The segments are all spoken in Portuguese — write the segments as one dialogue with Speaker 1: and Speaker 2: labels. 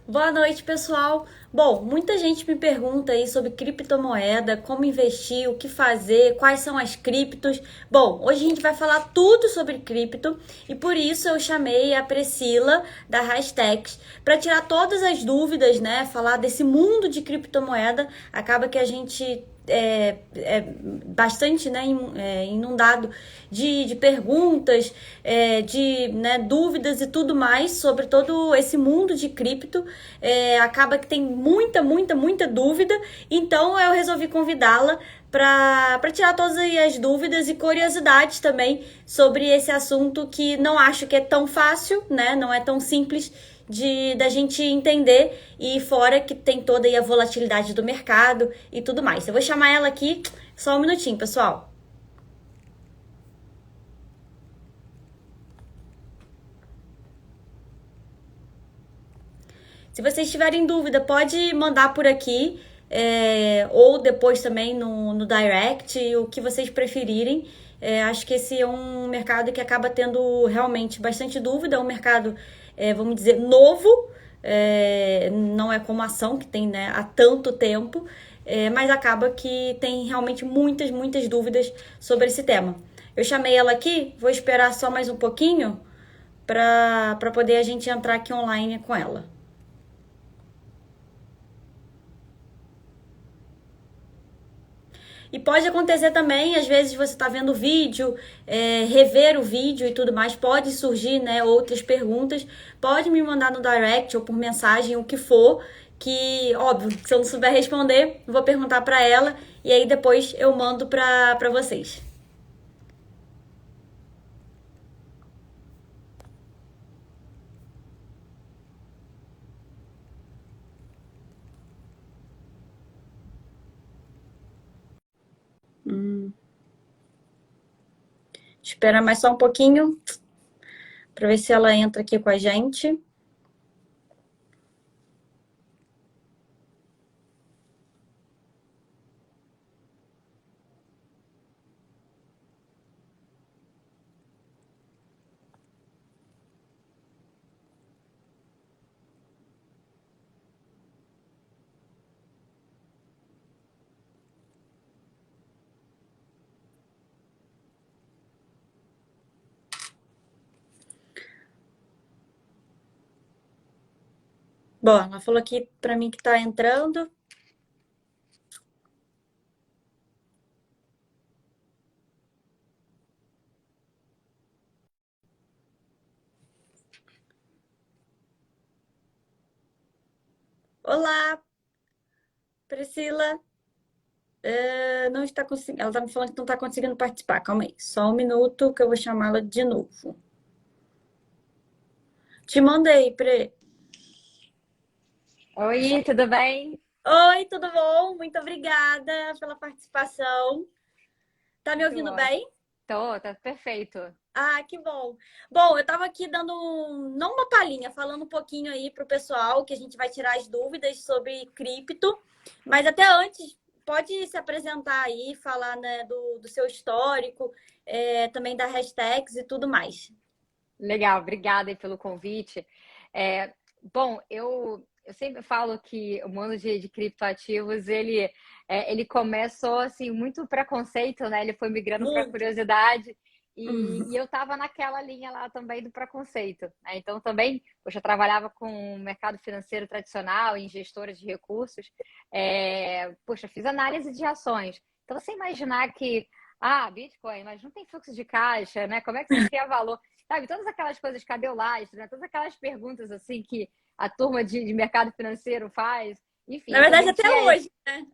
Speaker 1: Boa noite, pessoal. Bom, muita gente me pergunta aí sobre criptomoeda, como investir, o que fazer, quais são as criptos. Bom, hoje a gente vai falar tudo sobre cripto e por isso eu chamei a Priscila da Hashtags para tirar todas as dúvidas, né? Falar desse mundo de criptomoeda. Acaba que a gente é bastante, né, inundado de perguntas, de, né, dúvidas e tudo mais sobre todo esse mundo de cripto. Acaba que tem muita dúvida, então eu resolvi convidá-la para tirar todas as dúvidas e curiosidades também sobre esse assunto que não acho que é tão fácil, né? Não é tão simples da gente entender, e fora que tem toda aí a volatilidade do mercado e tudo mais. Eu vou chamar ela aqui só um minutinho, pessoal. Se vocês tiverem dúvida, pode mandar por aqui, ou depois também no direct, o que vocês preferirem. Acho que esse é um mercado que acaba tendo realmente bastante dúvida, é um mercado, vamos dizer, novo, não é como a ação que tem, né, há tanto tempo, mas acaba que tem realmente muitas dúvidas sobre esse tema. Eu chamei ela aqui, vou esperar só mais um pouquinho para poder a gente entrar aqui online com ela. E pode acontecer também, às vezes você está vendo o vídeo, rever o vídeo e tudo mais, pode surgir, né, outras perguntas. Pode me mandar no direct ou por mensagem, o que for, que, óbvio, se eu não souber responder, vou perguntar para ela e aí depois eu mando para vocês. Espera mais só um pouquinho para ver se ela entra aqui com a gente. Bom, ela falou aqui para mim que está entrando. Olá, Priscila. Não está conseguindo. Ela está me falando que não está conseguindo participar. Calma aí. Só um minuto que eu vou chamá-la de novo. Te mandei, Pre.
Speaker 2: Oi, tudo bem?
Speaker 1: Oi, tudo bom? Muito obrigada pela participação. Tá me
Speaker 2: Tudo
Speaker 1: ouvindo
Speaker 2: ótimo.
Speaker 1: bem?
Speaker 2: Tá perfeito.
Speaker 1: Ah, que bom. Bom, eu tava aqui dando não uma palhinha, falando um pouquinho aí pro pessoal que a gente vai tirar as dúvidas sobre cripto, mas até antes, pode se apresentar aí, falar, né, do seu histórico, também da hashtags e tudo mais.
Speaker 2: Legal, obrigada aí pelo convite. É, bom, eu sempre falo que o mundo de criptoativos, ele começou assim, muito preconceito, né? Ele foi migrando para
Speaker 1: Muito.
Speaker 2: curiosidade e
Speaker 1: Uhum.
Speaker 2: eu estava naquela linha lá também do preconceito, né? Então também, poxa, eu trabalhava com o mercado financeiro tradicional, em gestora de recursos, poxa, fiz análise de ações. Então você imaginar que, Bitcoin, mas não tem fluxo de caixa, né? Como é que você cria valor? Sabe, todas aquelas coisas, cadê o lastro, né? Todas aquelas perguntas assim que a turma de mercado financeiro faz. Enfim,
Speaker 1: Na
Speaker 2: eu
Speaker 1: verdade,
Speaker 2: também
Speaker 1: até
Speaker 2: tinha
Speaker 1: hoje,
Speaker 2: esse.
Speaker 1: né?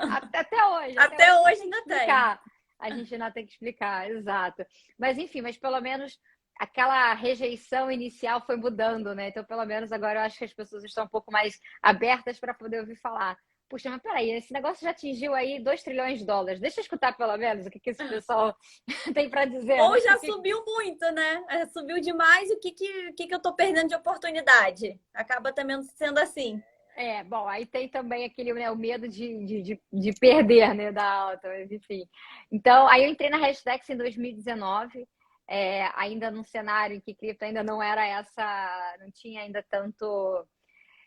Speaker 2: Até
Speaker 1: Até
Speaker 2: hoje a gente
Speaker 1: hoje
Speaker 2: tem que
Speaker 1: ainda tem.
Speaker 2: explicar. A gente ainda tem que explicar, exato. Mas enfim, mas pelo menos aquela rejeição inicial foi mudando, né? Então, pelo menos agora eu acho que as pessoas estão um pouco mais abertas para poder ouvir falar. Puxa, mas peraí, esse negócio já atingiu aí 2 trilhões de dólares. Deixa eu escutar pelo menos o que esse pessoal tem para dizer,
Speaker 1: Ou
Speaker 2: né?
Speaker 1: já subiu muito, né? Subiu demais, o que eu tô perdendo de oportunidade? Acaba também sendo assim.
Speaker 2: Bom, aí tem também aquele, né, o medo de perder, né, da alta, mas enfim. Então, aí eu entrei na Hashtags em 2019, ainda num cenário em que cripto ainda não era essa, não tinha ainda tanto,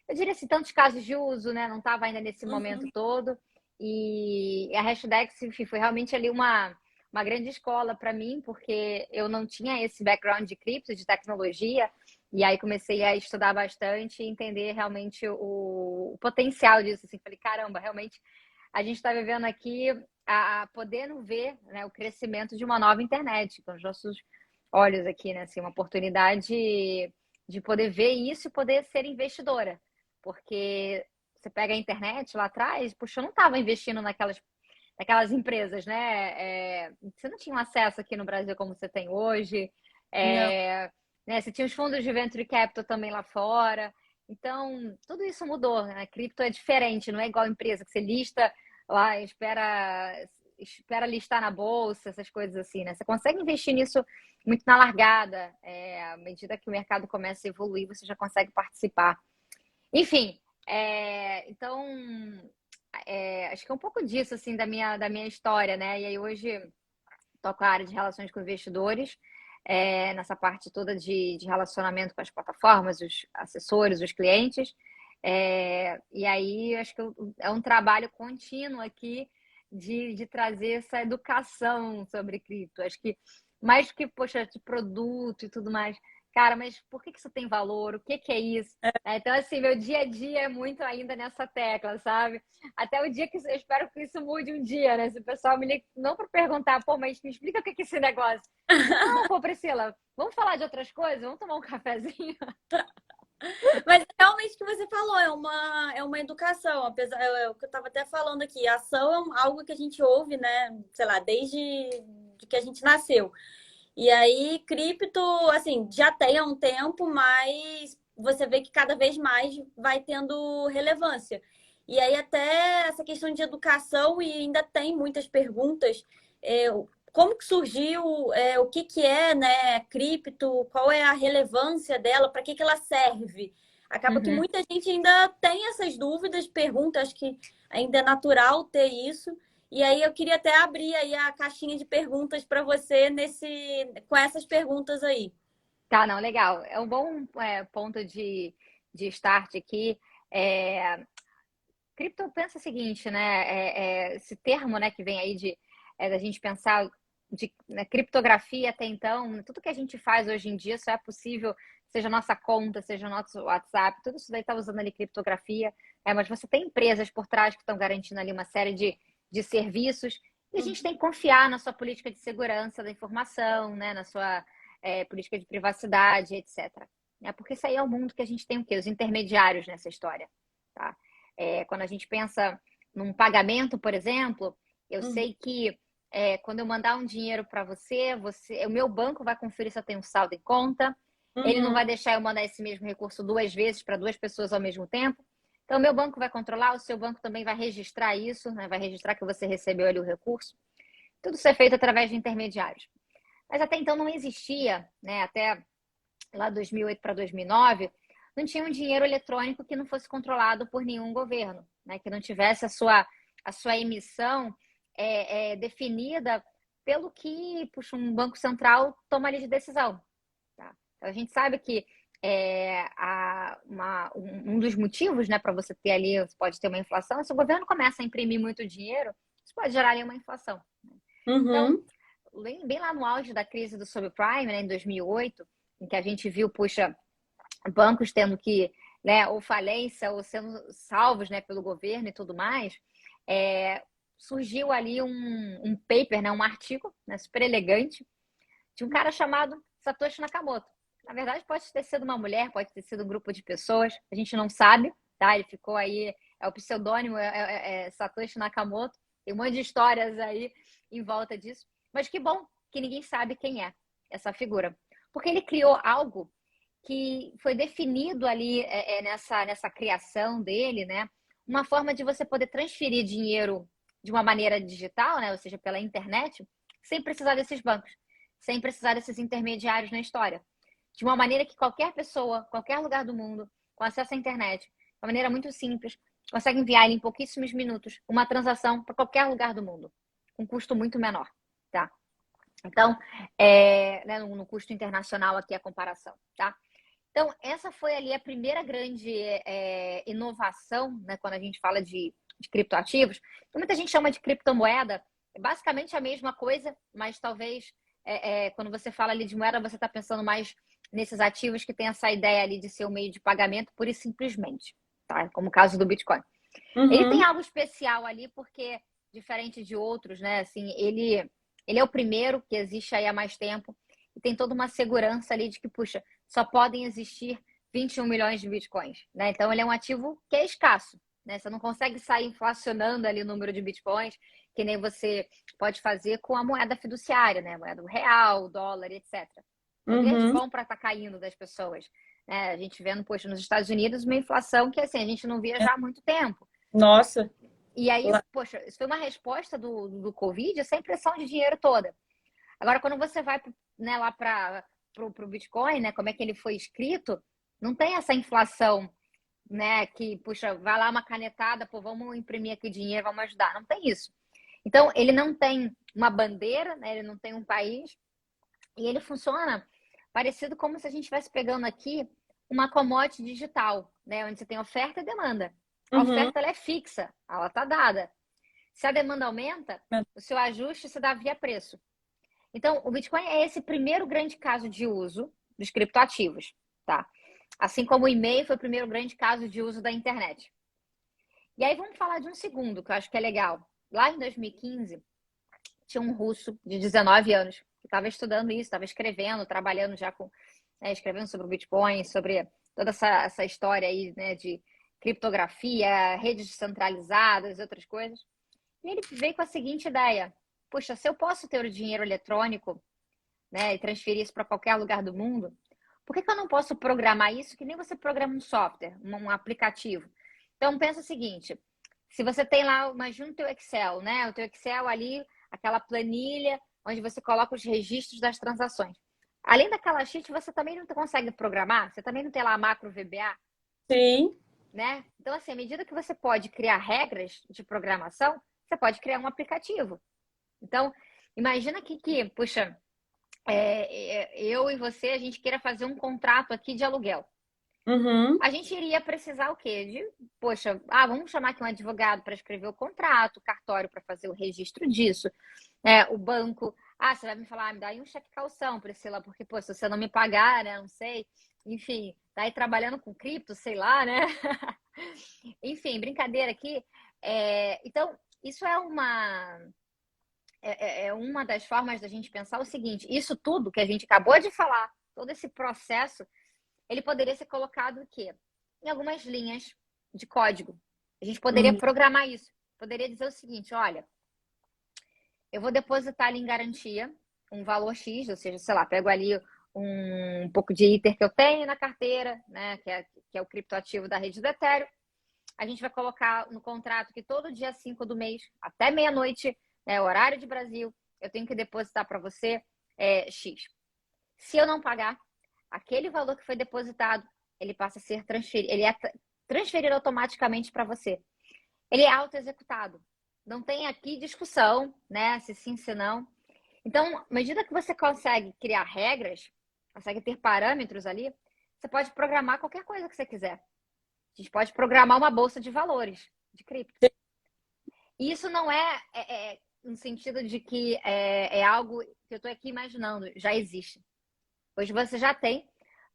Speaker 2: eu diria assim, tantos casos de uso, né? Não estava ainda nesse momento
Speaker 1: Uhum.
Speaker 2: todo. E a Hashdex, enfim, foi realmente ali uma grande escola para mim, porque eu não tinha esse background de cripto, de tecnologia, e aí comecei a estudar bastante e entender realmente o potencial disso. Assim, falei, caramba, realmente a gente está vivendo aqui podendo ver, né, o crescimento de uma nova internet com os nossos olhos aqui, né? Assim, uma oportunidade de poder ver isso e poder ser investidora. Porque você pega a internet lá atrás, puxa, eu não estava investindo naquelas empresas, né? Você não tinha um acesso aqui no Brasil como você tem hoje.
Speaker 1: Não.
Speaker 2: Né? Você tinha os fundos de venture capital também lá fora. Então, tudo isso mudou, né? Cripto é diferente, não é igual empresa que você lista lá, espera listar na bolsa, essas coisas assim, né? Você consegue investir nisso muito na largada. À medida que o mercado começa a evoluir, você já consegue participar. Enfim, então acho que é um pouco disso assim da minha história, né? E aí hoje toco a área de relações com investidores, nessa parte toda de relacionamento com as plataformas, os assessores, os clientes. E aí acho que é um trabalho contínuo aqui de trazer essa educação sobre cripto. Acho que mais que, poxa, de produto e tudo mais. Cara, mas por que isso tem valor? O que é isso? Então, assim, meu dia a dia é muito ainda nessa tecla, sabe? Até o dia que eu espero que isso mude um dia, né? Se o pessoal me liga, não para perguntar, pô, mas me explica o que é esse negócio. Não, pô, Priscila, vamos falar de outras coisas? Vamos tomar um cafezinho?
Speaker 1: Mas realmente o que você falou é uma educação, apesar o que eu estava até falando aqui, a ação algo que a gente ouve, né, sei lá, desde de que a gente nasceu. E aí, cripto, assim, já tem há um tempo, mas você vê que cada vez mais vai tendo relevância. E aí, até essa questão de educação, e ainda tem muitas perguntas. é, Como que surgiu, o que que é, né, cripto, qual é a relevância dela, para que que ela serve? Acaba que
Speaker 2: Uhum.
Speaker 1: muita gente ainda tem essas dúvidas, pergunta, acho que ainda é natural ter isso. E aí eu queria até abrir aí a caixinha de perguntas para você com essas perguntas aí.
Speaker 2: Tá, não, legal. É um bom ponto de start aqui. Cripto pensa o seguinte, né? Esse termo, né, que vem aí da gente pensar né, criptografia até então, tudo que a gente faz hoje em dia só é possível, seja nossa conta, seja nosso WhatsApp, tudo isso daí está usando ali criptografia. Mas você tem empresas por trás que estão garantindo ali uma série de serviços, e a gente tem que confiar na sua política de segurança da informação, né, na sua política de privacidade, etc. Porque isso aí é o mundo que a gente tem o quê? Os intermediários nessa história, tá? Quando a gente pensa num pagamento, por exemplo, eu
Speaker 1: Uhum,
Speaker 2: sei que quando eu mandar um dinheiro para o meu banco vai conferir se eu tenho saldo em conta, ele não
Speaker 1: uhum,
Speaker 2: vai deixar eu mandar esse mesmo recurso duas vezes para duas pessoas ao mesmo tempo. Então, o meu banco vai controlar, o seu banco também vai registrar isso, né? Vai registrar que você recebeu ali o recurso. Tudo isso é feito através de intermediários. Mas até então não existia, né? Até lá 2008 para 2009, não tinha um dinheiro eletrônico que não fosse controlado por nenhum governo, né? Que não tivesse a sua emissão definida pelo que puxa, um banco central toma ali de decisão. Tá? Então, a gente sabe que um dos motivos, né, para você ter ali, você pode ter uma inflação, se o governo começa a imprimir muito dinheiro, isso pode gerar ali uma inflação. Então,
Speaker 1: uhum,
Speaker 2: bem lá no auge da crise do subprime, né, em 2008, em que a gente viu, puxa, bancos tendo que, né, ou falência, ou sendo salvos, né, pelo governo e tudo mais, surgiu ali um paper, né, um artigo, né, super elegante, de um cara chamado Satoshi Nakamoto. Na verdade, pode ter sido uma mulher, pode ter sido um grupo de pessoas, a gente não sabe, tá? Ele ficou aí, o pseudônimo Satoshi Nakamoto, tem um monte de histórias aí em volta disso, mas que bom que ninguém sabe quem é essa figura, porque ele criou algo que foi definido ali nessa criação dele, né? Uma forma de você poder transferir dinheiro de uma maneira digital, né? Ou seja, pela internet, sem precisar desses bancos, sem precisar desses intermediários na história. De uma maneira que qualquer pessoa, qualquer lugar do mundo, com acesso à internet, de uma maneira muito simples, consegue enviar em pouquíssimos minutos uma transação para qualquer lugar do mundo, com custo muito menor, tá? Então, né, no custo internacional aqui a comparação, tá? Então, essa foi ali a primeira grande inovação, né, quando a gente fala de criptoativos. Que muita gente chama de criptomoeda, é basicamente a mesma coisa, mas talvez quando você fala ali de moeda, você está pensando mais nesses ativos que tem essa ideia ali de ser um meio de pagamento pura e simplesmente, tá? Como o caso do Bitcoin. Ele tem
Speaker 1: Uhum.
Speaker 2: algo especial ali, porque, diferente de outros, né? Assim, ele é o primeiro que existe aí há mais tempo e tem toda uma segurança ali de que, puxa, só podem existir 21 milhões de bitcoins, né? Então, ele é um ativo que é escasso, né? Você não consegue sair inflacionando ali o número de bitcoins, que nem você pode fazer com a moeda fiduciária, né? A moeda real, dólar, etc. Poder de
Speaker 1: Uhum.
Speaker 2: compra está caindo das pessoas, né? A gente vendo, poxa, nos Estados Unidos, uma inflação que, assim, a gente não via já há muito tempo.
Speaker 1: Nossa.
Speaker 2: E aí,
Speaker 1: Lá-
Speaker 2: poxa, isso foi uma resposta do Covid sem pressão de dinheiro toda. Agora, quando você vai, né, lá para o Bitcoin, né, como é que ele foi escrito, não tem essa inflação, né, que, puxa, vai lá uma canetada, pô, vamos imprimir aqui dinheiro, vamos ajudar. Não tem isso. Então, ele não tem uma bandeira, né, ele não tem um país, e ele funciona parecido como se a gente estivesse pegando aqui uma commodity digital, né, onde você tem oferta e demanda. A
Speaker 1: Uhum.
Speaker 2: oferta ela é fixa, ela está dada. Se a demanda aumenta, o seu ajuste se dá via preço. Então, o Bitcoin é esse primeiro grande caso de uso dos criptoativos, tá? Assim como o e-mail foi o primeiro grande caso de uso da internet. E aí vamos falar de um segundo, que eu acho que é legal. Lá em 2015, tinha um russo de 19 anos que estava estudando isso, estava escrevendo, trabalhando já com, escrevendo sobre o Bitcoin, sobre toda essa história aí, né, de criptografia, redes descentralizadas e outras coisas. E ele veio com a seguinte ideia: puxa, se eu posso ter o dinheiro eletrônico, né, e transferir isso para qualquer lugar do mundo, por que eu não posso programar isso que nem você programa um software, um aplicativo? Então pensa o seguinte: se você tem lá, imagina o teu Excel, né? O teu Excel ali, aquela planilha onde você coloca os registros das transações. Além daquela sheet, você também não consegue programar? Você também não tem lá a macro VBA,
Speaker 1: Sim.
Speaker 2: né? Então, assim, à medida que você pode criar regras de programação, você pode criar um aplicativo. Então, imagina puxa, eu e você, a gente queira fazer um contrato aqui de aluguel.
Speaker 1: Uhum.
Speaker 2: A gente iria precisar o quê? Poxa, vamos chamar aqui um advogado para escrever o contrato, o cartório para fazer o registro disso, né? O banco. Você vai me falar, me dá aí um cheque calção, Priscila, porque, pô, se você não me pagar, né? Não sei. Enfim, tá aí trabalhando com cripto, sei lá, né? Enfim, brincadeira aqui. Então, isso é uma das formas da gente pensar o seguinte: isso tudo que a gente acabou de falar, todo esse processo, ele poderia ser colocado o quê? Em algumas linhas de código. A gente poderia
Speaker 1: Uhum.
Speaker 2: programar isso. Poderia dizer o seguinte: olha, eu vou depositar ali em garantia um valor X, ou seja, sei lá, pego ali um pouco de Ether que eu tenho na carteira, né, que é o criptoativo da rede do Ethereum. A gente vai colocar no contrato que todo dia 5 do mês, até meia-noite, né, horário de Brasil, eu tenho que depositar para você X. Se eu não pagar, aquele valor que foi depositado, ele passa a ser transferido, ele é transferido automaticamente para você. Ele é auto-executado. Não tem aqui discussão, né? Se sim, se não. Então, à medida que você consegue criar regras, consegue ter parâmetros ali, você pode programar qualquer coisa que você quiser. A gente pode programar uma bolsa de valores, de cripto. E isso não é no sentido de que é algo que eu estou aqui imaginando, já existe. Hoje você já tem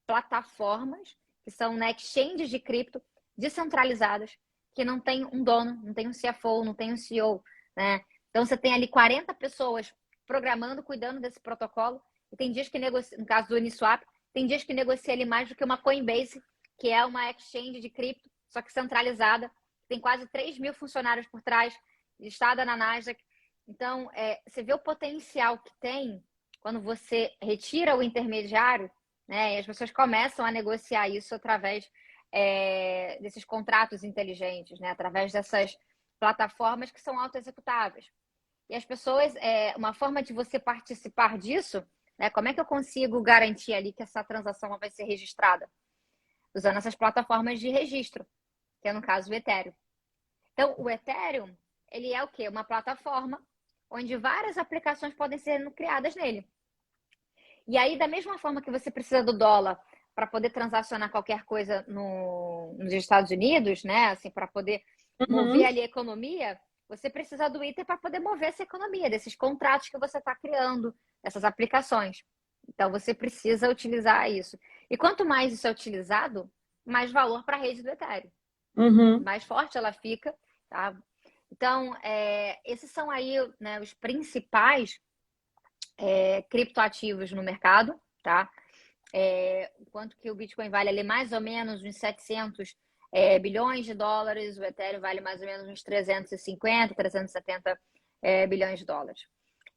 Speaker 2: plataformas que são, né, exchanges de cripto descentralizadas, que não tem um dono, não tem um CFO, não tem um CEO, né? Então você tem ali 40 pessoas programando, cuidando desse protocolo, e tem dias que negocia, no caso do Uniswap, tem dias que negocia ali mais do que uma Coinbase, que é uma exchange de cripto, só que centralizada, tem quase 3 mil funcionários por trás, listada na Nasdaq. Então, você vê o potencial que tem quando você retira o intermediário, né? E as pessoas começam a negociar isso através desses contratos inteligentes, né? Através dessas plataformas que são auto-executáveis. E as pessoas, uma forma de você participar disso, né? Como é que eu consigo garantir ali que essa transação vai ser registrada? Usando essas plataformas de registro, que é no caso o Ethereum. Então, o Ethereum, ele é o quê? Uma plataforma onde várias aplicações podem ser criadas nele. E aí, da mesma forma que você precisa do dólar para poder transacionar qualquer coisa nos Estados Unidos, né? Assim, para poder mover
Speaker 1: Uhum.
Speaker 2: ali a economia, você precisa do Ether para poder mover essa economia, desses contratos que você está criando, dessas aplicações. Então, você precisa utilizar isso. E quanto mais isso é utilizado, mais valor para a rede do Ethereum.
Speaker 1: Uhum.
Speaker 2: Mais forte ela fica, tá? Então, esses são aí, né, os principais criptoativos no mercado, tá? Quanto que o Bitcoin vale ali? Mais ou menos uns 700 bilhões de dólares, o Ethereum vale mais ou menos uns 350, 370 bilhões de dólares.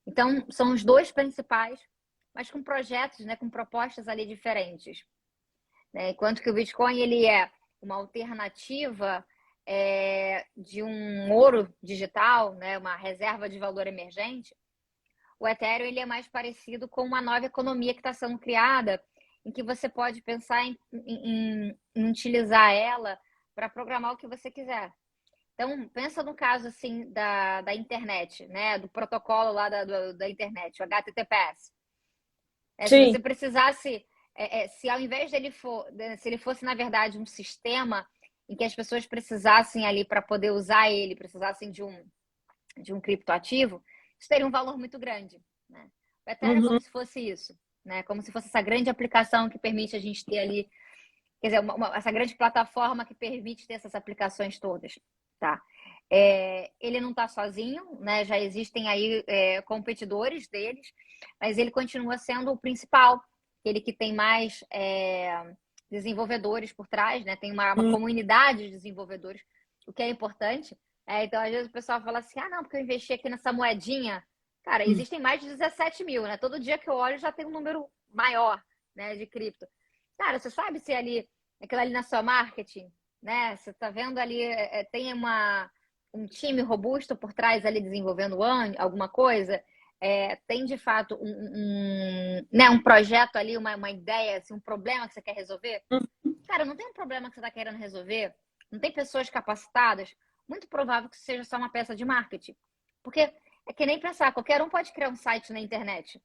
Speaker 2: Então, são os dois principais, mas com projetos, né, com propostas ali diferentes. Né? Enquanto que o Bitcoin ele é uma alternativa de um ouro digital, né, uma reserva de valor emergente, o Ethereum ele é mais parecido com uma nova economia que está sendo criada, em que você pode pensar em utilizar ela para programar o que você quiser. Então, pensa no caso assim da internet, né? Do protocolo lá da internet, o HTTPS. Se você
Speaker 1: Sim.
Speaker 2: precisasse, se ao invés dele se ele fosse, na verdade, um sistema em que as pessoas precisassem ali para poder usar ele, precisassem de um criptoativo, isso teria um valor muito grande. Né? O Ethereum é como
Speaker 1: Uhum.
Speaker 2: se fosse isso, né? Como se fosse essa grande aplicação que permite a gente ter ali, quer dizer, essa grande plataforma que permite ter essas aplicações todas, tá? Ele não está sozinho, né? Já existem aí competidores deles, mas ele continua sendo o principal, aquele que tem mais desenvolvedores por trás, né? Tem uma
Speaker 1: Uhum.
Speaker 2: comunidade de desenvolvedores, o que é importante. Então, às vezes o pessoal fala assim, ah, não, porque eu investi aqui nessa moedinha. Cara, existem mais de 17 mil, né? Todo dia que eu olho já tem um número maior, né, de cripto. Cara, você sabe se aquilo ali na sua marketing, né? Você tá vendo ali, tem um time robusto por trás ali desenvolvendo alguma coisa? Tem de fato né, um projeto ali, uma ideia, assim, um problema que você quer resolver? Cara, não tem um problema que você está querendo resolver? Não tem pessoas capacitadas? Muito provável que seja só uma peça de marketing. Porque é que nem pensar, qualquer um pode criar um site na internet.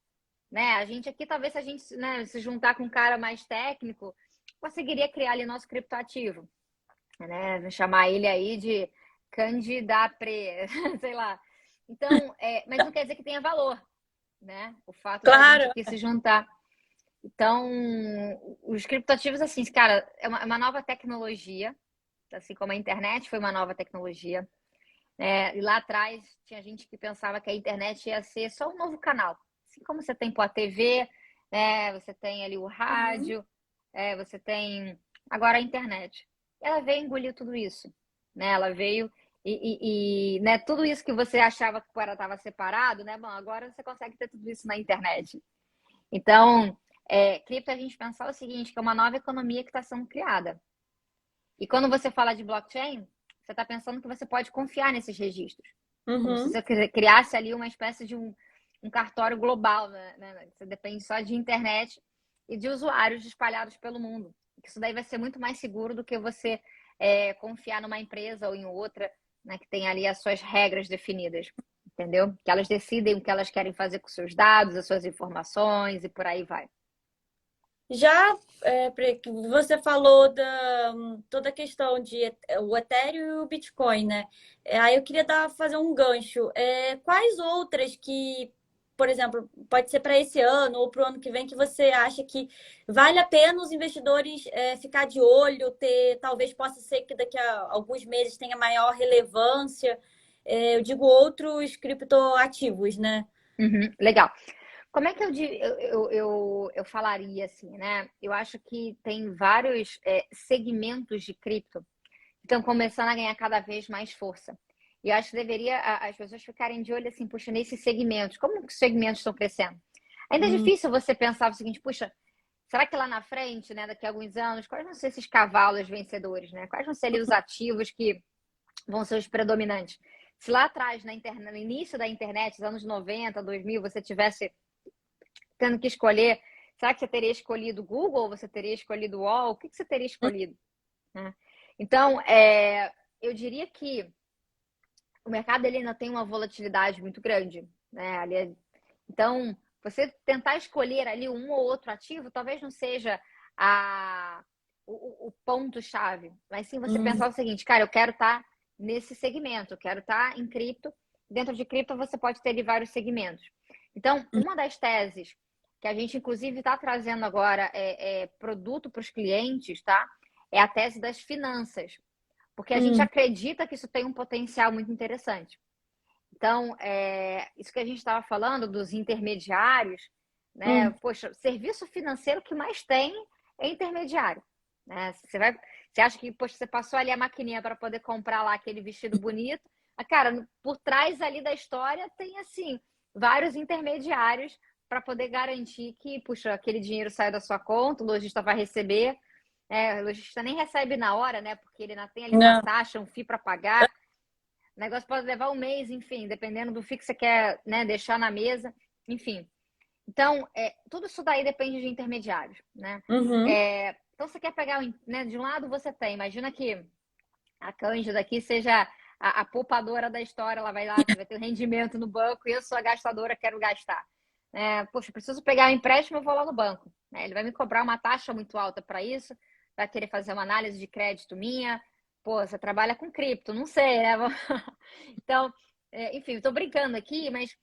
Speaker 2: Né? A gente aqui, talvez, se a gente, né, se juntar com um cara mais técnico, conseguiria criar ali nosso criptoativo. Né? Vou chamar ele aí de Candidapre, sei lá. Então, mas não quer dizer que tenha valor, né? O fato da gente
Speaker 1: Claro.
Speaker 2: aqui se juntar. Então, os criptoativos, assim, cara, é uma nova tecnologia, assim como a internet foi uma nova tecnologia. E lá atrás tinha gente que pensava que a internet ia ser só um novo canal. Assim como você tem a TV, né? Você tem ali o
Speaker 1: Uhum.
Speaker 2: rádio, você tem agora a internet. Ela veio engolir tudo isso, né? Ela veio né, tudo isso que você achava que estava separado, né? Bom, agora você consegue ter tudo isso na internet. Então, cripto a gente pensar o seguinte, que é uma nova economia que está sendo criada. E quando você fala de blockchain, você está pensando que você pode confiar nesses registros. Como se
Speaker 1: Uhum.
Speaker 2: você criasse ali uma espécie de um cartório global, né? Você depende só de internet e de usuários espalhados pelo mundo. Isso daí vai ser muito mais seguro do que você confiar numa empresa ou em outra, né, que tem ali as suas regras definidas, entendeu? Que elas decidem o que elas querem fazer com seus dados, as suas informações e por aí vai.
Speaker 1: Já que você falou da toda a questão de o Ethereum e o Bitcoin, né? Aí eu queria fazer um gancho. Quais outras que, por exemplo, pode ser para esse ano ou para o ano que vem, que você acha que vale a pena os investidores ficar de olho, talvez possa ser que daqui a alguns meses tenha maior relevância. Eu digo outros criptoativos, né?
Speaker 2: Uhum, legal. Como é que eu falaria assim, né? Eu acho que tem vários segmentos de cripto que estão começando a ganhar cada vez mais força. E eu acho que deveria as pessoas ficarem de olho assim, puxa, nesses segmentos. Como que os segmentos estão crescendo? Ainda é
Speaker 1: Hum.
Speaker 2: difícil você pensar o seguinte, puxa, será que lá na frente, né, daqui a alguns anos, quais vão ser esses cavalos vencedores, né? Quais vão ser ali os ativos que vão ser os predominantes? Se lá atrás, no início da internet, nos anos 90, 2000, você tivesse tendo que escolher, será que você teria escolhido o Google ou você teria escolhido o UOL? O que você teria escolhido? Né? Então, eu diria que o mercado ele ainda tem uma volatilidade muito grande. Né? Então, você tentar escolher ali um ou outro ativo talvez não seja o ponto-chave, mas sim você
Speaker 1: Uhum.
Speaker 2: pensar o seguinte, cara, eu quero estar nesse segmento, eu quero estar em cripto. Dentro de cripto você pode ter vários segmentos. Então, uma das teses que a gente inclusive está trazendo agora é produto para os clientes, tá? É a tese das finanças, porque a gente
Speaker 1: Uhum.
Speaker 2: acredita que isso tem um potencial muito interessante. Então, isso que a gente estava falando dos intermediários, né?
Speaker 1: Uhum.
Speaker 2: Poxa, serviço financeiro que mais tem é intermediário, né? Você acha que, poxa, você passou ali a maquininha para poder comprar lá aquele vestido bonito, mas, cara, por trás ali da história tem, assim, vários intermediários para poder garantir que, puxa, aquele dinheiro sai da sua conta, o lojista vai receber, o lojista nem recebe na hora, né? Porque ele ainda tem ali uma
Speaker 1: Não.
Speaker 2: taxa, um FII para pagar. O negócio pode levar um mês, enfim, dependendo do FII que você quer, né, deixar na mesa, enfim. Então, tudo isso daí depende de intermediários, né?
Speaker 1: Uhum.
Speaker 2: Então, você quer pegar, né, de um lado você tem, imagina que a Cândida aqui seja a poupadora da história, ela vai lá, vai ter um rendimento no banco e eu sou a gastadora, quero gastar. Poxa, preciso pegar um empréstimo, eu vou lá no banco. Ele vai me cobrar uma taxa muito alta para isso, vai querer fazer uma análise de crédito minha. Pô, você trabalha com cripto, não sei, né? Então, enfim, estou brincando aqui, mas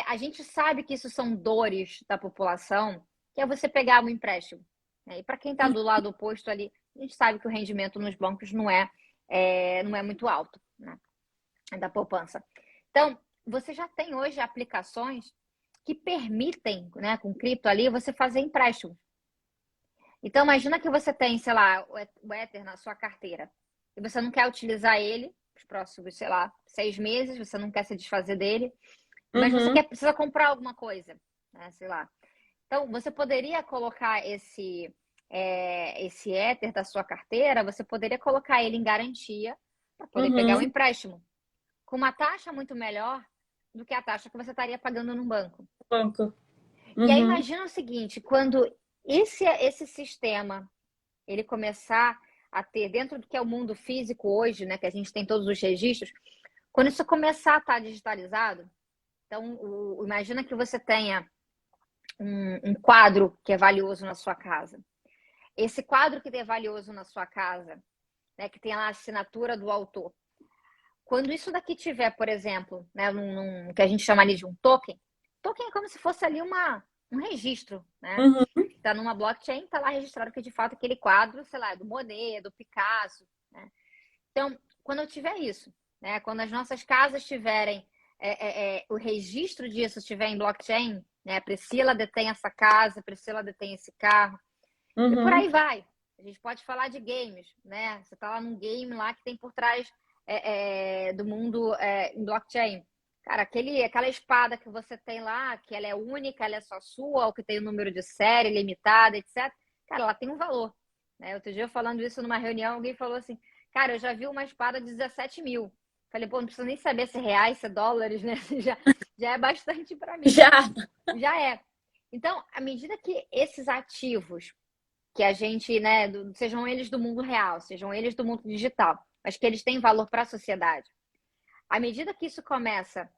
Speaker 2: a gente sabe que isso são dores da população, que é você pegar um empréstimo. E para quem está do lado oposto ali, a gente sabe que o rendimento nos bancos não é muito alto, né? Da poupança. Então, você já tem hoje aplicações que permitem, né, com cripto ali, você fazer empréstimo. Então, imagina que você tem, sei lá, o Ether na sua carteira e você não quer utilizar ele os próximos, sei lá, 6 meses, você não quer se desfazer dele, mas você
Speaker 1: Uhum.
Speaker 2: precisa comprar alguma coisa, né, sei lá. Então, você poderia colocar esse Ether da sua carteira, você poderia colocar ele em garantia para poder pegar o
Speaker 1: Uhum.
Speaker 2: empréstimo com uma taxa muito melhor do que a taxa que você estaria pagando no banco.
Speaker 1: Banco.
Speaker 2: E aí
Speaker 1: Uhum.
Speaker 2: imagina o seguinte, quando esse sistema ele começar a ter dentro do que é o mundo físico hoje, né, que a gente tem todos os registros, quando isso começar a estar digitalizado, então imagina que você tenha um quadro que é valioso na sua casa. Esse quadro que é valioso na sua casa, né, que tem lá a assinatura do autor. Quando isso daqui tiver, por exemplo, né, que a gente chama ali de um token, token é como se fosse ali um registro, né?
Speaker 1: Uhum.
Speaker 2: Está numa blockchain, está lá registrado que de fato aquele quadro, sei lá, é do Monet, é do Picasso, né? Então, quando eu tiver isso, né, quando as nossas casas tiverem o registro disso estiver em blockchain, né, Priscila detém essa casa, Priscila detém esse carro, e por aí
Speaker 1: Uhum.
Speaker 2: vai. A gente pode falar de games, né? Você está lá num game lá que tem por trás do mundo em blockchain. Cara, aquela espada que você tem lá, que ela é única, ela é só sua, ou que tem o um número de série limitada, etc. Cara, ela tem um valor. Né? Outro dia, eu falando isso numa reunião, alguém falou assim, cara, eu já vi uma espada de 17 mil. Falei, pô, não preciso nem saber se é reais, se é dólares, né? Já é bastante para mim.
Speaker 1: Já.
Speaker 2: Já é. Então, à medida que esses ativos que a gente, né, sejam eles do mundo real, sejam eles do mundo digital, mas que eles têm valor para a sociedade. À medida que isso começa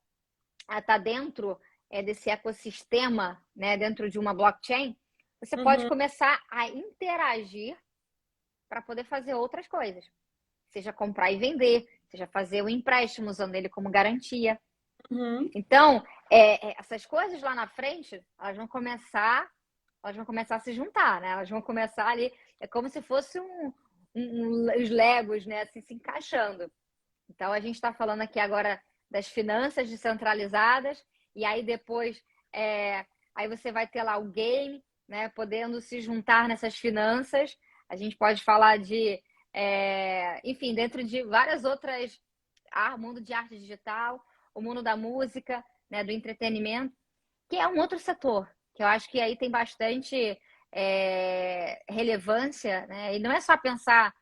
Speaker 2: a estar dentro desse ecossistema, né, dentro de uma blockchain, você pode
Speaker 1: Uhum.
Speaker 2: começar a interagir para poder fazer outras coisas. Seja comprar e vender, seja fazer o empréstimo usando ele como garantia.
Speaker 1: Uhum.
Speaker 2: Então, essas coisas lá na frente, elas vão começar a se juntar, né? Elas vão começar ali, é como se fosse os Legos, né? Assim, se encaixando. Então, a gente está falando aqui agora das finanças descentralizadas, e aí depois, aí você vai ter lá o game, né? Podendo se juntar nessas finanças. A gente pode falar enfim, dentro de várias outras, o mundo de arte digital, o mundo da música, né? Do entretenimento, que é um outro setor, que eu acho que aí tem bastante relevância, né? E não é só pensar,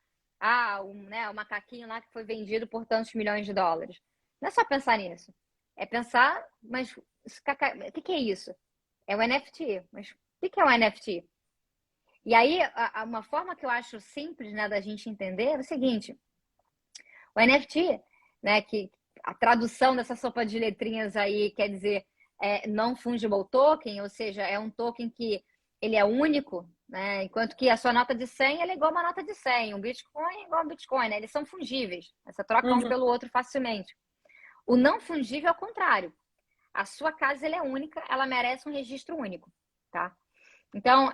Speaker 2: né, o macaquinho lá que foi vendido por tantos milhões de dólares. Não é só pensar nisso. É pensar, mas o que é isso? É o NFT. Mas o que é o NFT? E aí, uma forma que eu acho simples, né, da gente entender é o seguinte: o NFT, né, que a tradução dessa sopa de letrinhas aí quer dizer non-fungible token, ou seja, é um token que ele é único, né? Enquanto que a sua nota de 100 ela é igual a uma nota de 100, um Bitcoin é igual a um Bitcoin, né? Eles são fungíveis, você troca um
Speaker 1: Uhum.
Speaker 2: pelo outro facilmente. O não fungível é o contrário. A sua casa ela é única, ela merece um registro único, tá? Então,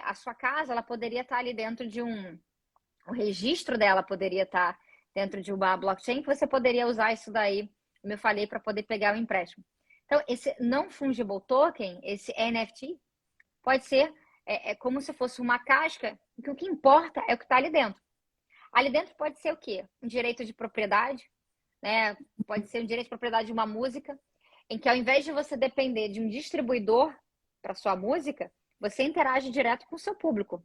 Speaker 2: a sua casa ela poderia estar ali dentro de o registro dela poderia estar dentro de uma blockchain que você poderia usar isso daí, como eu falei, para poder pegar o empréstimo. Então, esse não fungible token, esse NFT, pode ser como se fosse uma casca, que o que importa é o que está ali dentro. Ali dentro pode ser o quê? Um direito de propriedade, né? Pode ser um direito de propriedade de uma música, em que ao invés de você depender de um distribuidor para sua música, você interage direto com o seu público.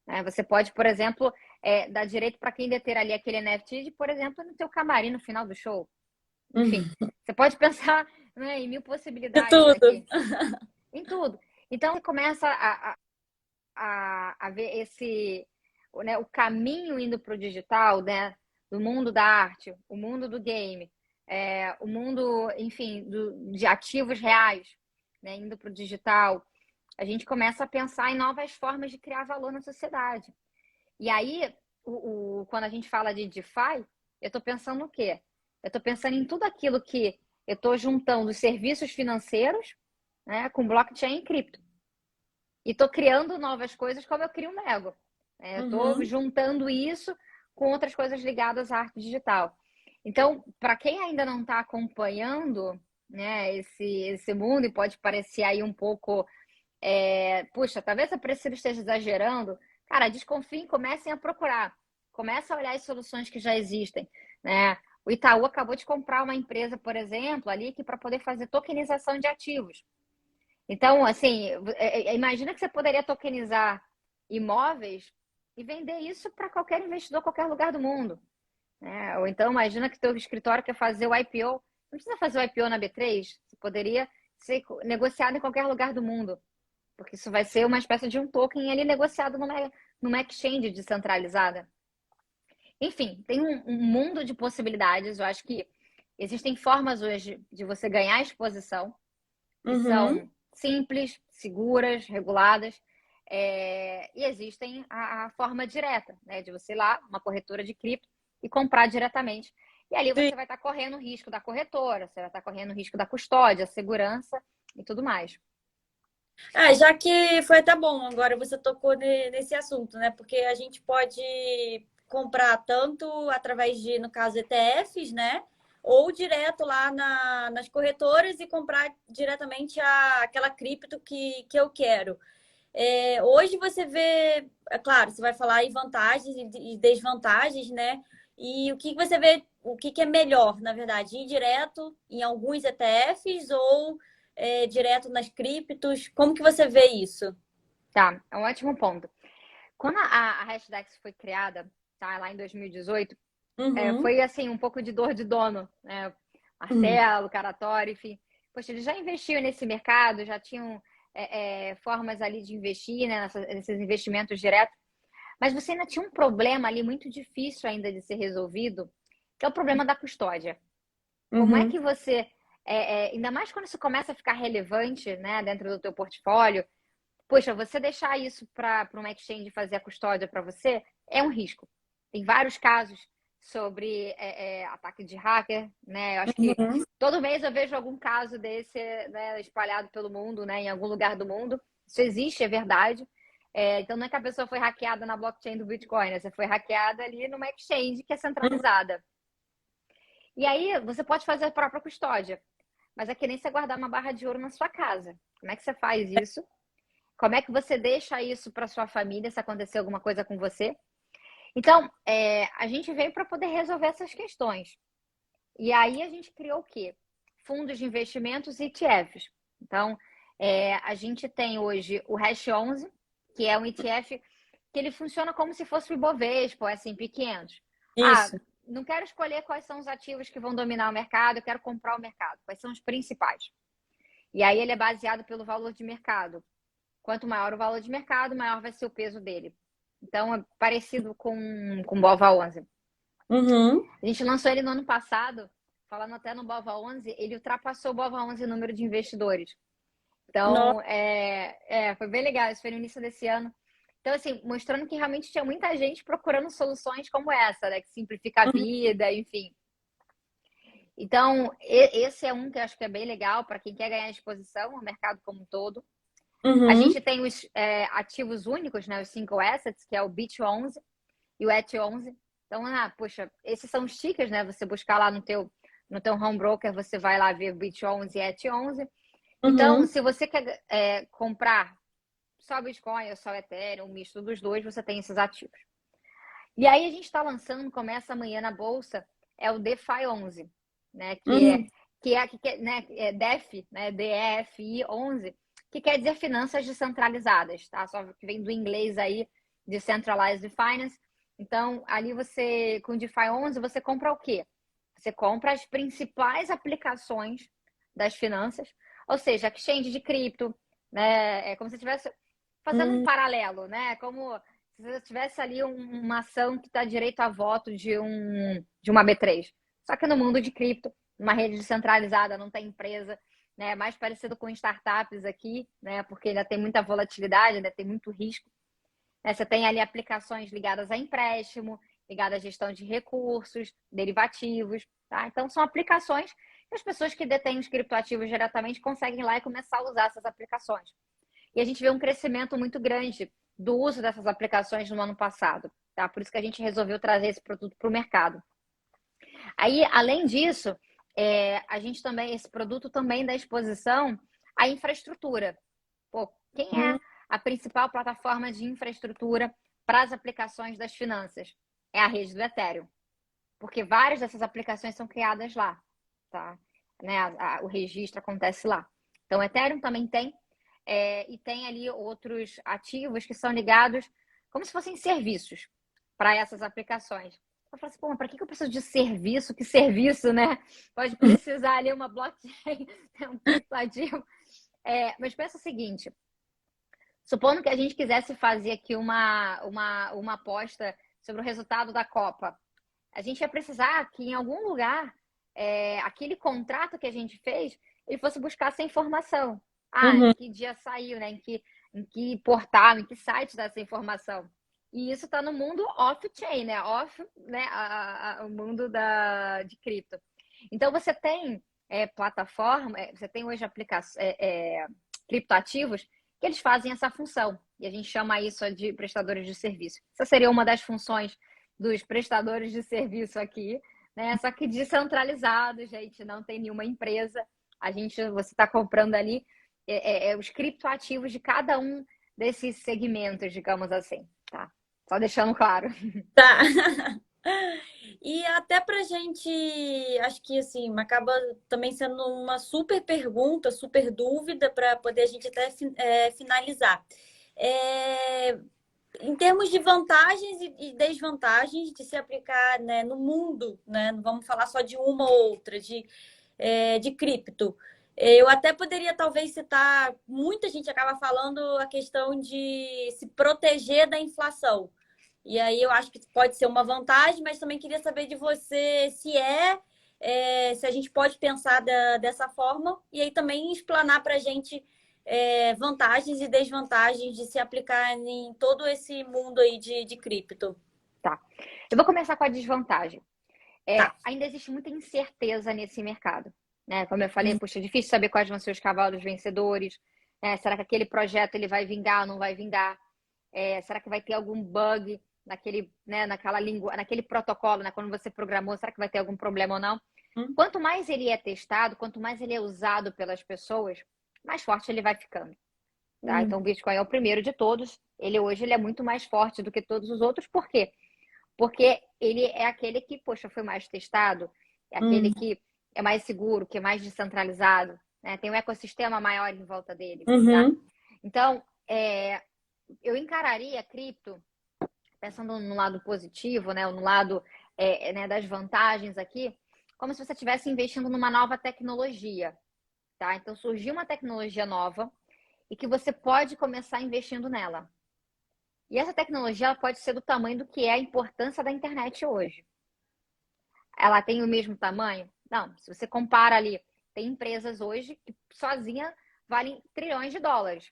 Speaker 2: Né? Você pode, por exemplo, dar direito para quem deter ali aquele NFT, de, por exemplo, no teu camarim no final do show. Enfim,
Speaker 1: Uhum.
Speaker 2: você pode pensar, né, em mil
Speaker 1: De
Speaker 2: possibilidades
Speaker 1: tudo.
Speaker 2: aqui, em tudo. Então, você começa a ver né, o caminho indo para o digital, né, do mundo da arte, o mundo do game, o mundo, enfim, de ativos reais, né, indo para o digital. A gente começa a pensar em novas formas de criar valor na sociedade. E aí, quando a gente fala de DeFi, eu estou pensando no quê? Eu estou pensando em tudo aquilo que eu estou juntando serviços financeiros, né, com blockchain e cripto. E estou criando novas coisas como eu crio um Lego. Eu estou
Speaker 1: Uhum.
Speaker 2: juntando isso com outras coisas ligadas à arte digital. Então, para quem ainda não está acompanhando, né, esse mundo, e pode parecer aí um pouco, puxa, talvez a Priscila esteja exagerando, cara, desconfiem, comecem a procurar. Comecem a olhar as soluções que já existem, né? O Itaú acabou de comprar uma empresa, por exemplo, ali que para poder fazer tokenização de ativos. Então, assim, imagina que você poderia tokenizar imóveis e vender isso para qualquer investidor, qualquer lugar do mundo. Né? Ou então, imagina que o teu escritório quer fazer o IPO. Não precisa fazer o IPO na B3, você poderia ser negociado em qualquer lugar do mundo. Porque isso vai ser uma espécie de um token ali negociado numa exchange descentralizada. Enfim, tem um mundo de possibilidades. Eu acho que existem formas hoje de você ganhar exposição que
Speaker 1: Uhum.
Speaker 2: são simples, seguras, reguladas. E existem a forma direta, né, de você ir lá, uma corretora de cripto, e comprar diretamente. E ali
Speaker 1: Sim.
Speaker 2: você vai estar correndo o risco da corretora, você vai estar correndo o risco da custódia, segurança e tudo mais.
Speaker 1: Já que foi até bom, agora você tocou nesse assunto, né? Porque a gente pode comprar tanto através de, no caso, ETFs, né? Ou direto lá nas corretoras e comprar diretamente aquela cripto que eu quero. Hoje você vê, é claro, você vai falar aí vantagens e desvantagens, né? E o que você vê, o que é melhor, na verdade, ir direto em alguns ETFs ou direto nas criptos? Como que você vê isso?
Speaker 2: Tá, é um ótimo ponto. Quando a Hashdex foi criada, tá, lá em 2018,
Speaker 1: Uhum.
Speaker 2: foi assim, um pouco de dor de dono, né? Marcelo, Caratori, enfim. Poxa, eles já investiam nesse mercado, já tinham formas ali de investir, né, nesses investimentos diretos, mas você ainda tinha um problema ali muito difícil ainda de ser resolvido, que é o problema da custódia. Como é
Speaker 1: Uhum.
Speaker 2: que você, ainda mais quando isso começa a ficar relevante, né, dentro do teu portfólio, poxa, você deixar isso para uma exchange fazer a custódia para você é um risco. Tem vários casos sobre ataque de hacker, né? Eu acho que
Speaker 1: Uhum.
Speaker 2: todo mês eu vejo algum caso desse, né, espalhado pelo mundo, né, em algum lugar do mundo. Isso existe, é verdade. Então não é que a pessoa foi hackeada na blockchain do Bitcoin, né? Você foi hackeada ali numa exchange que é centralizada. E aí você pode fazer a própria custódia, mas é que nem você guardar uma barra de ouro na sua casa. Como é que você faz isso? Como é que você deixa isso para sua família se acontecer alguma coisa com você? Então, a gente veio para poder resolver essas questões. E aí a gente criou o quê? Fundos de investimentos e ETFs. Então, a gente tem hoje o Hash 11, que é um ETF que ele funciona como se fosse o Ibovespa, ou S&P 500. Ah,
Speaker 1: Isso.
Speaker 2: não quero escolher quais são os ativos que vão dominar o mercado, eu quero comprar o mercado. Quais são os principais? E aí ele é baseado pelo valor de mercado. Quanto maior o valor de mercado, maior vai ser o peso dele. Então, é parecido com o BOVA 11.
Speaker 1: Uhum.
Speaker 2: A gente lançou ele no ano passado, falando até no BOVA 11, ele ultrapassou o BOVA 11 em número de investidores.
Speaker 1: Nossa.
Speaker 2: Então, foi bem legal. Isso foi no início desse ano. Então, assim, mostrando que realmente tinha muita gente procurando soluções como essa, né? Que simplifica a vida, enfim. Então, esse é um que eu acho que é bem legal para quem quer ganhar exposição ao mercado como um todo. A
Speaker 1: Uhum,
Speaker 2: gente tem os ativos únicos, né? Os single assets, que é o BIT11 e o ET11. Então, poxa, esses são os tickers, né? Você buscar lá no teu home broker, você vai lá ver BIT11 e ET11. Então,
Speaker 1: uhum.
Speaker 2: se você quer comprar só Bitcoin ou só Ethereum, um misto dos dois, você tem esses ativos. E aí a gente está lançando, começa amanhã na bolsa, é o DeFi 11, né?
Speaker 1: Uhum.
Speaker 2: Né, é DEFI, né? DEFI 11, que quer dizer finanças descentralizadas, tá? Só que vem do inglês aí, Decentralized Finance. Então, ali você, com o DeFi 11, você compra o quê? Você compra as principais aplicações das finanças, ou seja, exchange de cripto, né? É como se estivesse fazendo um
Speaker 1: Uhum.
Speaker 2: paralelo, né? Como se você tivesse ali uma ação que está direito a voto de uma B3. Só que no mundo de cripto, uma rede descentralizada, não tem empresa, né? Mais parecido com startups aqui, né? Porque ainda tem muita volatilidade, ainda tem muito risco. Né? Você tem ali aplicações ligadas a empréstimo, ligadas à gestão de recursos, derivativos, tá? Então são aplicações que as pessoas que detêm os criptoativos diretamente conseguem ir lá e começar a usar essas aplicações. E a gente vê um crescimento muito grande do uso dessas aplicações no ano passado, tá? Por isso que a gente resolveu trazer esse produto para o mercado. Aí, além disso, a gente também, esse produto também dá exposição à infraestrutura. Pô, quem é a principal plataforma de infraestrutura para as aplicações das finanças? É a rede do Ethereum, porque várias dessas aplicações são criadas lá, tá? Né? O registro acontece lá. Então, o Ethereum também tem, e tem ali outros ativos que são ligados como se fossem serviços para essas aplicações. Eu falo assim, pô, para que eu preciso de serviço? Que serviço, né? Pode precisar ali uma blockchain, um criptoativo. Mas pensa o seguinte, supondo que a gente quisesse fazer aqui uma aposta sobre o resultado da Copa, a gente ia precisar que em algum lugar aquele contrato que a gente fez, ele fosse buscar essa informação. Ah, em
Speaker 1: Uhum.
Speaker 2: que dia saiu, né? Em que portal, em que site dá essa informação. E isso está no mundo off-chain, né? Off, né? O mundo de cripto. Então você tem plataforma, você tem hoje criptoativos que eles fazem essa função. E a gente chama isso de prestadores de serviço. Essa seria uma das funções dos prestadores de serviço aqui, né? Só que descentralizado, gente, não tem nenhuma empresa. Você está comprando ali os criptoativos de cada um desses segmentos, digamos assim, tá? Só deixando claro.
Speaker 1: Tá. E até pra gente, acho que assim, acaba também sendo uma super pergunta, super dúvida para poder a gente até finalizar. É, em termos de vantagens e desvantagens de se aplicar, né, no mundo, né? Não vamos falar só de uma ou outra, de cripto. Eu até poderia talvez citar, muita gente acaba falando a questão de se proteger da inflação. E aí eu acho que pode ser uma vantagem, mas também queria saber de você se a gente pode pensar dessa forma, e aí também explanar para a gente vantagens e desvantagens de se aplicar em todo esse mundo aí de cripto.
Speaker 2: Tá. Eu vou começar com a desvantagem.
Speaker 1: Tá.
Speaker 2: Ainda existe muita incerteza nesse mercado, né? Como eu falei,
Speaker 1: Hum,
Speaker 2: puxa, é difícil saber quais vão ser os cavalos vencedores. Será que aquele projeto ele vai vingar ou não vai vingar? Será que vai ter algum bug naquele, né, naquela língua, naquele protocolo, né? Quando você programou, será que vai ter algum problema ou não?
Speaker 1: hum,
Speaker 2: Quanto mais ele é testado, quanto mais ele é usado pelas pessoas, mais forte ele vai ficando, tá?
Speaker 1: hum,
Speaker 2: Então, o Bitcoin é o primeiro de todos. Ele é muito mais forte do que todos os outros. Por quê? Porque ele é aquele que, poxa, foi mais testado, é aquele
Speaker 1: hum,
Speaker 2: que é mais seguro, que é mais descentralizado, né? Tem um ecossistema maior em volta dele, tá?
Speaker 1: uhum,
Speaker 2: Então, eu encararia a cripto, pensando no lado positivo, né? Ou no lado né, das vantagens aqui, como se você estivesse investindo numa nova tecnologia, tá? Então, surgiu uma tecnologia nova e que você pode começar investindo nela. E essa tecnologia ela pode ser do tamanho do que é a importância da internet hoje. Ela tem o mesmo tamanho? Não. Se você compara ali, tem empresas hoje que sozinha valem trilhões de dólares.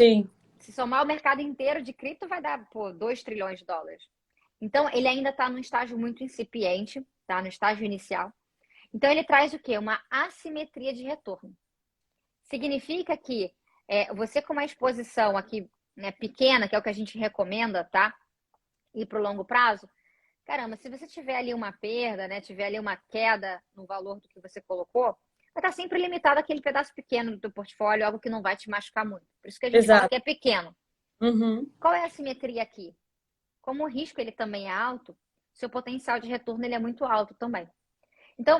Speaker 1: sim.
Speaker 2: Se somar o mercado inteiro de cripto, vai dar, pô, 2 trilhões de dólares. Então, ele ainda está num estágio muito incipiente, tá? No estágio inicial. Então, ele traz o quê? Uma assimetria de retorno. Significa que você com uma exposição aqui, né, pequena, que é o que a gente recomenda, tá? E para o longo prazo, caramba, se você tiver ali uma perda, né, tiver ali uma queda no valor do que você colocou, vai estar sempre limitado àquele pedaço pequeno do teu portfólio, algo que não vai te machucar muito. Por isso que a gente fala
Speaker 1: Exato.
Speaker 2: que é pequeno.
Speaker 1: Uhum.
Speaker 2: Qual é a simetria aqui? Como o risco ele também é alto, seu potencial de retorno ele é muito alto também. Então,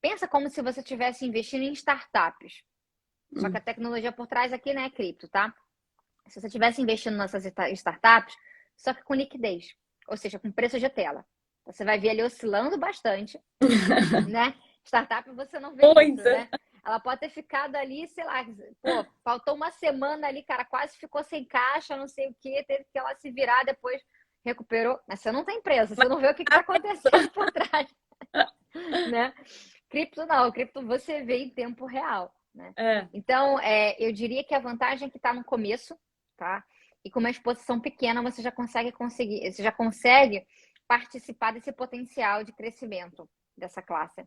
Speaker 2: pensa como se você estivesse investindo em startups. Só que a tecnologia por trás aqui, né, é cripto, tá? Se você estivesse investindo nessas startups, só que com liquidez, ou seja, com preço de tela. Você vai ver ali oscilando bastante, né? Startup você não vê isso,
Speaker 1: Muita.
Speaker 2: né? Ela pode ter ficado ali, sei lá, pô, faltou uma semana ali, cara, quase ficou sem caixa, não sei o quê, teve que ela se virar, depois recuperou. Mas você não tem presa, você não vê o que está acontecendo por trás, né? Cripto não, cripto você vê em tempo real, né?
Speaker 1: É.
Speaker 2: Então, eu diria que a vantagem é que está no começo, tá? E com uma exposição pequena, você já consegue participar desse potencial de crescimento dessa classe.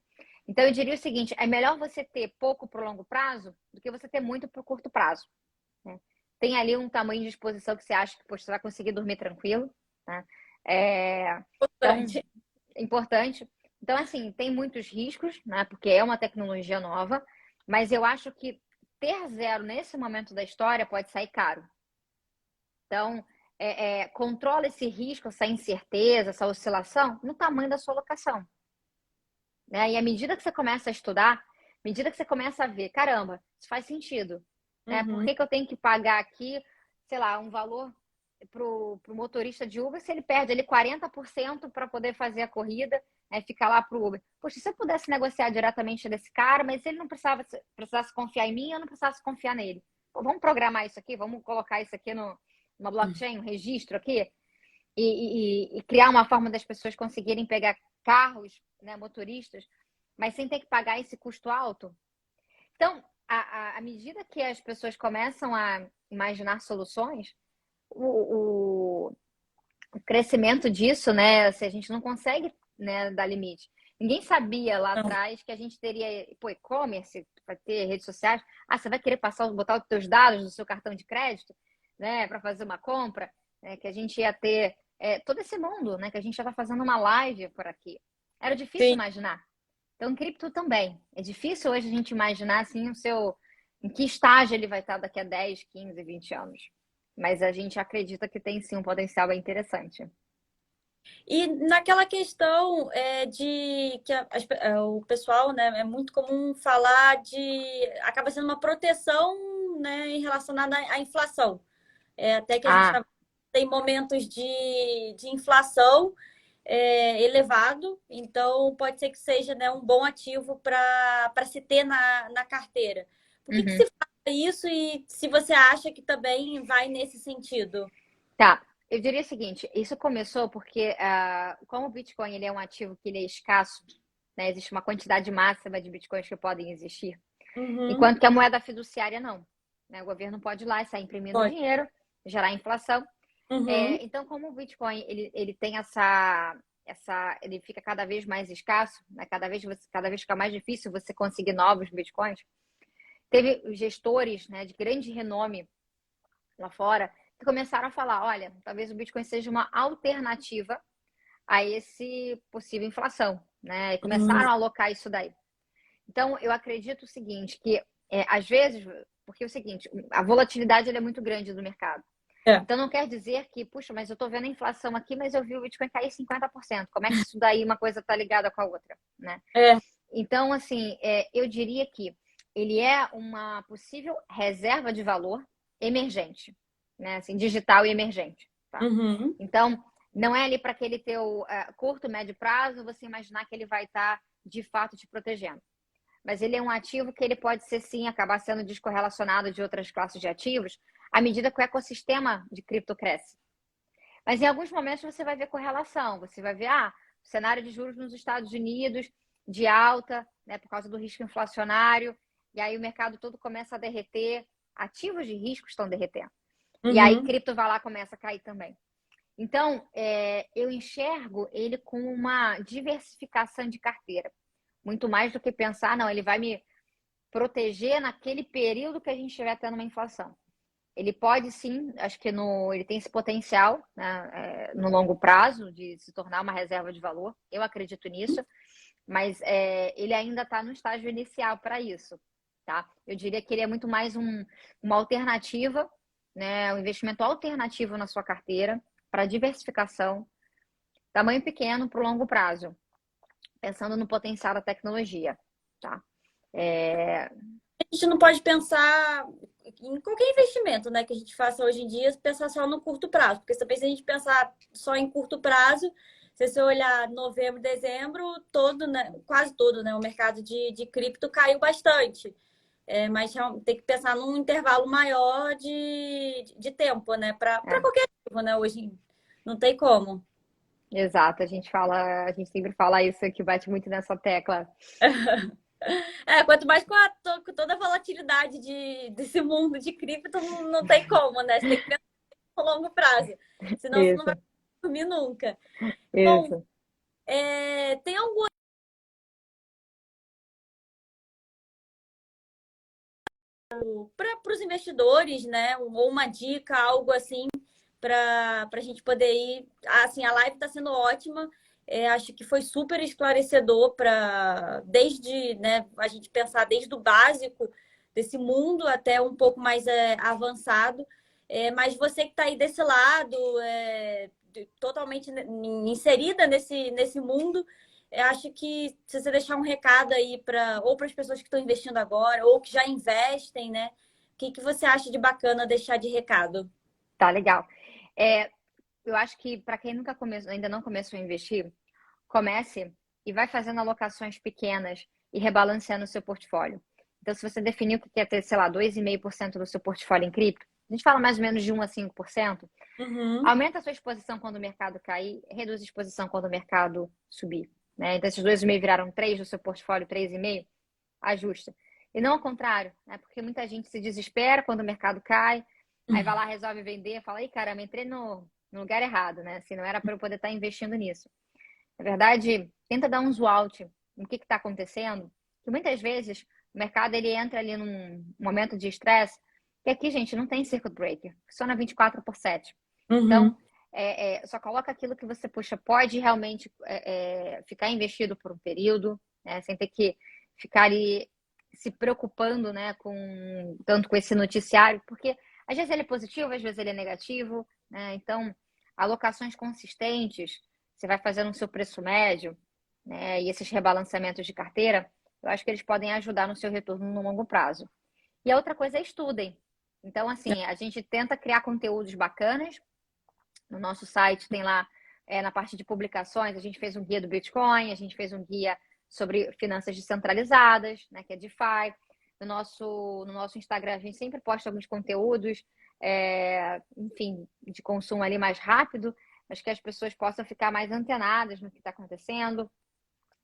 Speaker 2: Então, eu diria o seguinte: é melhor você ter pouco para o longo prazo do que você ter muito para o curto prazo, né? Tem ali um tamanho de exposição que você acha que poxa, você vai conseguir dormir tranquilo, né? Então,
Speaker 1: Importante.
Speaker 2: importante. Então, assim, tem muitos riscos, né? Porque é uma tecnologia nova, mas eu acho que ter zero nesse momento da história pode sair caro. Então, controla esse risco, essa incerteza, essa oscilação no tamanho da sua alocação, né? E à medida que você começa a estudar, à medida que você começa a ver, caramba, isso faz sentido, né? Por
Speaker 1: Uhum.
Speaker 2: que eu tenho que pagar aqui, sei lá, um valor pro motorista de Uber se ele perde ali 40% para poder fazer a corrida, né, ficar lá pro Uber? Poxa, se eu pudesse negociar diretamente desse cara, mas ele não precisasse confiar em mim, eu não precisasse confiar nele. Pô, vamos programar isso aqui, vamos colocar isso aqui numa blockchain, um registro aqui, e criar uma forma das pessoas conseguirem pegar carros, né, motoristas, mas sem ter que pagar esse custo alto. Então, à medida que as pessoas começam a imaginar soluções, o crescimento disso, né? Se a gente não consegue, né, dar limite. Ninguém sabia lá
Speaker 1: Não.
Speaker 2: atrás que a gente teria, pô, e-commerce, vai ter redes sociais. Ah, você vai querer botar os seus dados do seu cartão de crédito, né, para fazer uma compra, né, que a gente ia ter todo esse mundo, né, que a gente já está fazendo uma live por aqui. Era difícil
Speaker 1: Sim.
Speaker 2: imaginar. Então, cripto também. É difícil hoje a gente imaginar assim em que estágio ele vai estar daqui a 10, 15, 20 anos. Mas a gente acredita que tem sim um potencial bem interessante.
Speaker 1: E naquela questão de que o pessoal, né, é muito comum falar de acaba sendo uma proteção, né, em relacionada à inflação. Até que a gente
Speaker 2: Ah,
Speaker 1: tem momentos de inflação elevado, então pode ser que seja, né, um bom ativo para se ter na carteira. Por que
Speaker 2: uhum.
Speaker 1: se fala isso e se você acha que também vai nesse sentido?
Speaker 2: Tá. Eu diria o seguinte, isso começou porque, como o Bitcoin ele é um ativo que ele é escasso, né, existe uma quantidade máxima de Bitcoins que podem existir,
Speaker 1: Uhum,
Speaker 2: enquanto que a moeda fiduciária não. Né? O governo pode ir lá e sair imprimindo
Speaker 1: pode.
Speaker 2: dinheiro, gerar inflação.
Speaker 1: Uhum,
Speaker 2: Então, como o Bitcoin ele tem ele fica cada vez mais escasso, né? Cada vez fica mais difícil você conseguir novos Bitcoins. Teve gestores, né, de grande renome lá fora que começaram a falar, olha, talvez o Bitcoin seja uma alternativa a esse possível inflação, né? E
Speaker 1: uhum,
Speaker 2: começaram a alocar isso daí. Então, eu acredito o seguinte, que às vezes, porque é o seguinte, a volatilidade é muito grande do mercado.
Speaker 1: é,
Speaker 2: Então, não quer dizer que, puxa, mas eu estou vendo a inflação aqui, mas eu vi o Bitcoin cair 50%. Como é que isso daí, uma coisa está ligada com a outra, né?
Speaker 1: é,
Speaker 2: Então, assim, eu diria que ele é uma possível reserva de valor emergente, né? Assim, digital e emergente, tá?
Speaker 1: uhum,
Speaker 2: Então, não é ali para aquele teu curto, médio prazo, você imaginar que ele vai estar, de fato, te protegendo. Mas ele é um ativo que ele pode ser, sim, acabar sendo descorrelacionado de outras classes de ativos à medida que o ecossistema de cripto cresce. Mas em alguns momentos você vai ver correlação, você vai ver, o cenário de juros nos Estados Unidos de alta, né, por causa do risco inflacionário, e aí o mercado todo começa a derreter, ativos de risco estão derretendo. E aí
Speaker 1: Uhum.
Speaker 2: cripto vai lá e começa a cair também. Então, eu enxergo ele com uma diversificação de carteira. Muito mais do que pensar, não, ele vai me proteger naquele período que a gente estiver tendo uma inflação. Ele pode sim, acho que ele tem esse potencial, né, no longo prazo de se tornar uma reserva de valor. Eu acredito nisso, mas ele ainda está no estágio inicial para isso, tá? Eu diria que ele é muito mais uma alternativa, né, um investimento alternativo na sua carteira para diversificação, tamanho pequeno para o longo prazo, pensando no potencial da tecnologia, tá? É,
Speaker 1: A gente não pode pensar em qualquer investimento, né, que a gente faça hoje em dia, pensar só no curto prazo, porque também se a gente pensar só em curto prazo, se você olhar novembro, dezembro, todo, né, quase todo, né, o mercado de cripto caiu bastante. Mas tem que pensar num intervalo maior de tempo, né, para
Speaker 2: é,
Speaker 1: qualquer ativo, né, hoje não tem como.
Speaker 2: exato, a gente sempre fala isso que bate muito nessa tecla.
Speaker 1: Quanto mais com toda a volatilidade desse mundo de cripto, não tem como, né? Você tem que pensar no longo prazo. Senão você não vai
Speaker 2: Isso,
Speaker 1: dormir nunca. Bom,
Speaker 2: isso.
Speaker 1: tem algum para os investidores, né? Ou uma dica, algo assim, para a gente poder ir. Assim, a live está sendo ótima. Acho que foi super esclarecedor para desde, né, a gente pensar desde o básico desse mundo até um pouco mais avançado. Mas você que está aí desse lado, totalmente inserida nesse mundo, acho que se você deixar um recado aí para as pessoas que estão investindo agora ou que já investem, né? O que você acha de bacana deixar de recado?
Speaker 2: Tá legal. É, eu acho que para quem nunca começou, ainda não começou a investir, comece e vai fazendo alocações pequenas e rebalanceando o seu portfólio. Então, se você definiu que quer ter, sei lá, 2,5% do seu portfólio em cripto, a gente fala mais ou menos de 1 a 5%,
Speaker 1: Uhum.
Speaker 2: aumenta a sua exposição quando o mercado cair, reduz a exposição quando o mercado subir. Né? Então, esses 2,5 viraram 3 do seu portfólio, 3,5, ajusta. E não ao contrário, né? Porque muita gente se desespera quando o mercado cai, aí vai lá, resolve vender, fala, aí caramba, entrei no lugar errado, né? Assim, não era para eu poder estar investindo nisso. Na verdade, tenta dar um zoom out no que está acontecendo, que muitas vezes o mercado ele entra ali num momento de estresse, que aqui, gente, não tem circuit breaker, funciona 24/7. Então,
Speaker 1: Uhum.
Speaker 2: só coloca aquilo que você, puxa, pode realmente ficar investido por um período, né, sem ter que ficar ali se preocupando, né, tanto com esse noticiário, porque às vezes ele é positivo, às vezes ele é negativo, né? Então, alocações consistentes, você vai fazendo o seu preço médio, né, e esses rebalanceamentos de carteira, eu acho que eles podem ajudar no seu retorno no longo prazo. E a outra coisa é estudem. Então, assim, a gente tenta criar conteúdos bacanas. No nosso site tem lá, na parte de publicações, a gente fez um guia do Bitcoin, a gente fez um guia sobre finanças descentralizadas, né, que é DeFi. No nosso Instagram, a gente sempre posta alguns conteúdos, enfim, de consumo ali mais rápido, mas que as pessoas possam ficar mais antenadas no que está acontecendo.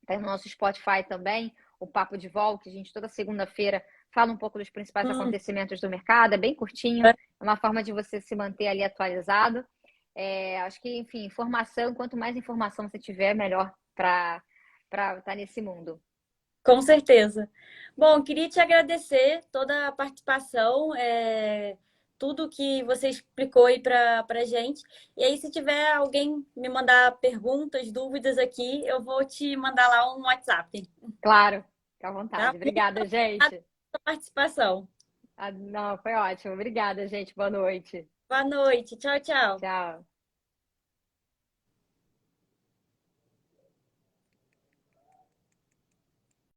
Speaker 2: Tem no nosso Spotify também, o Papo de Vol, que a gente toda segunda-feira fala um pouco dos principais
Speaker 1: Hum.
Speaker 2: acontecimentos do mercado, é bem curtinho, é uma forma de você se manter ali atualizado. Acho que, enfim, informação, quanto mais informação você tiver, melhor para estar nesse mundo.
Speaker 1: Com certeza. Bom, queria te agradecer toda a participação, tudo que você explicou aí para gente. E aí, se tiver alguém me mandar perguntas, dúvidas aqui, eu vou te mandar lá um WhatsApp,
Speaker 2: Claro, fica à
Speaker 1: tá?
Speaker 2: vontade.
Speaker 1: Muito
Speaker 2: Obrigada,
Speaker 1: obrigada
Speaker 2: gente.
Speaker 1: pela participação.
Speaker 2: Não, foi ótimo. Obrigada, gente. Boa noite.
Speaker 1: Boa noite. Tchau, tchau.
Speaker 2: Tchau.